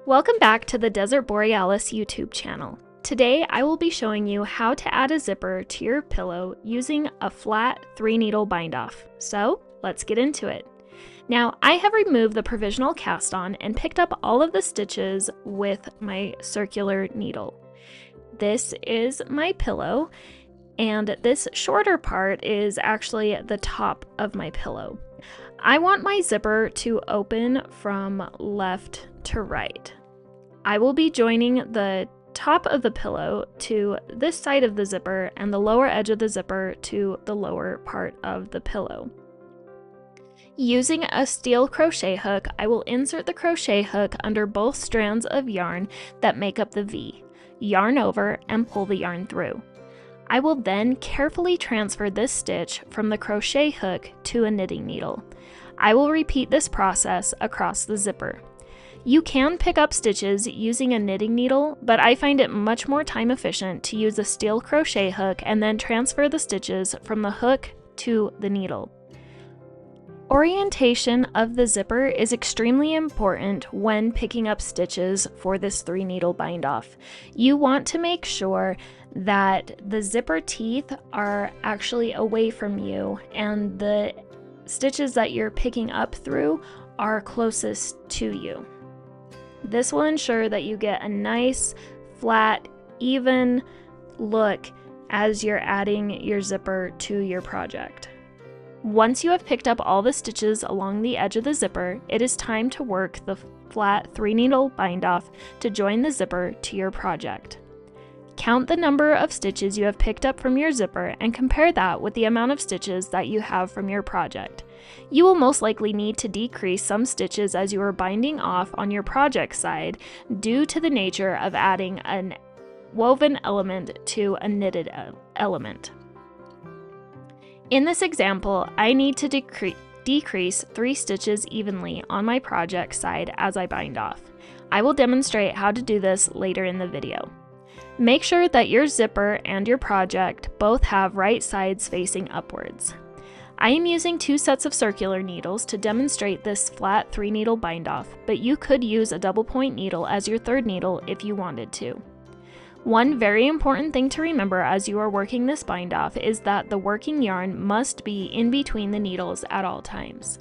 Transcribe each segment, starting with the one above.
Welcome back to the Desert Borealis YouTube channel. Today I will be showing you how to add a zipper to your pillow using a flat 3-needle bind-off. So let's get into it. Now I have removed the provisional cast on and picked up all of the stitches with my circular needle. This is my pillow, and this shorter part is actually the top of my pillow. I want my zipper to open from left to right. I will be joining the top of the pillow to this side of the zipper and the lower edge of the zipper to the lower part of the pillow. Using a steel crochet hook, I will insert the crochet hook under both strands of yarn that make up the V, yarn over, and pull the yarn through. I will then carefully transfer this stitch from the crochet hook to a knitting needle. I will repeat this process across the zipper. You can pick up stitches using a knitting needle, but I find it much more time efficient to use a steel crochet hook and then transfer the stitches from the hook to the needle. Orientation of the zipper is extremely important when picking up stitches for this 3-needle bind-off. You want to make sure that the zipper teeth are actually away from you and the stitches that you're picking up through are closest to you. This will ensure that you get a nice, flat, even look as you're adding your zipper to your project. Once you have picked up all the stitches along the edge of the zipper, it is time to work the flat 3-needle bind-off to join the zipper to your project. Count the number of stitches you have picked up from your zipper and compare that with the amount of stitches that you have from your project. You will most likely need to decrease some stitches as you are binding off on your project side due to the nature of adding a woven element to a knitted element. In this example, I need to decrease 3 stitches evenly on my project side as I bind off. I will demonstrate how to do this later in the video. Make sure that your zipper and your project both have right sides facing upwards. I am using 2 sets of circular needles to demonstrate this flat 3-needle bind-off, but you could use a double point needle as your 3rd needle if you wanted to. One very important thing to remember as you are working this bind-off is that the working yarn must be in between the needles at all times.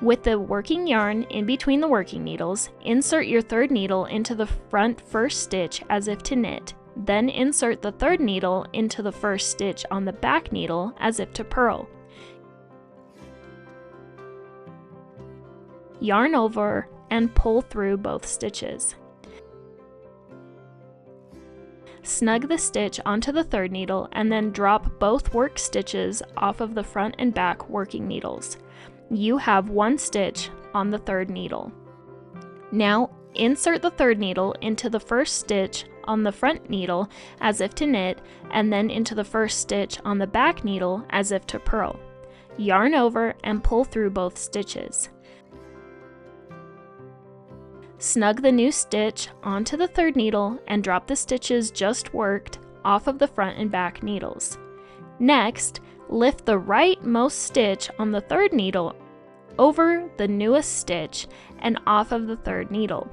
With the working yarn in between the working needles, insert your 3rd needle into the front first stitch as if to knit, then insert the 3rd needle into the first stitch on the back needle as if to purl. Yarn over and pull through both stitches. Snug the stitch onto the 3rd needle and then drop both work stitches off of the front and back working needles. You have 1 stitch on the 3rd needle. Now insert the 3rd needle into the first stitch on the front needle as if to knit, and then into the first stitch on the back needle as if to purl. Yarn over and pull through both stitches. Snug the new stitch onto the 3rd needle and drop the stitches just worked off of the front and back needles. Next, lift the rightmost stitch on the 3rd needle over the newest stitch and off of the 3rd needle.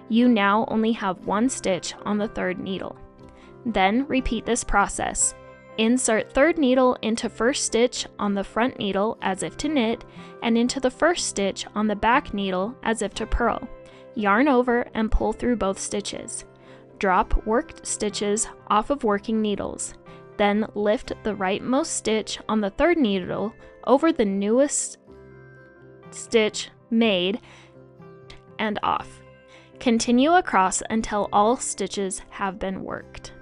You now only have 1 stitch on the 3rd needle. Then repeat this process. Insert 3rd needle into first stitch on the front needle as if to knit, and into the first stitch on the back needle as if to purl. Yarn over and pull through both stitches. Drop worked stitches off of working needles. Then lift the rightmost stitch on the 3rd needle over the newest stitch made and off. Continue across until all stitches have been worked.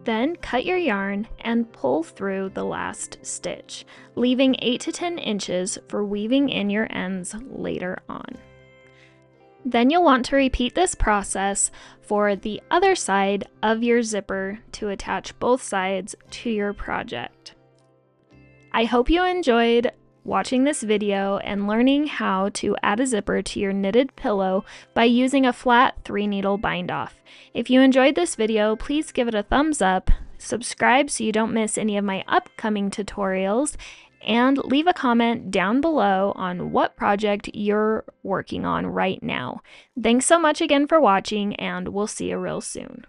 Then cut your yarn and pull through the last stitch, leaving 8 to 10 inches for weaving in your ends later on. Then you'll want to repeat this process for the other side of your zipper to attach both sides to your project. I hope you enjoyed watching this video and learning how to add a zipper to your knitted pillow by using a flat 3-needle bind-off. If you enjoyed this video, please give it a thumbs up, subscribe so you don't miss any of my upcoming tutorials, and leave a comment down below on what project you're working on right now. Thanks so much again for watching, and we'll see you real soon.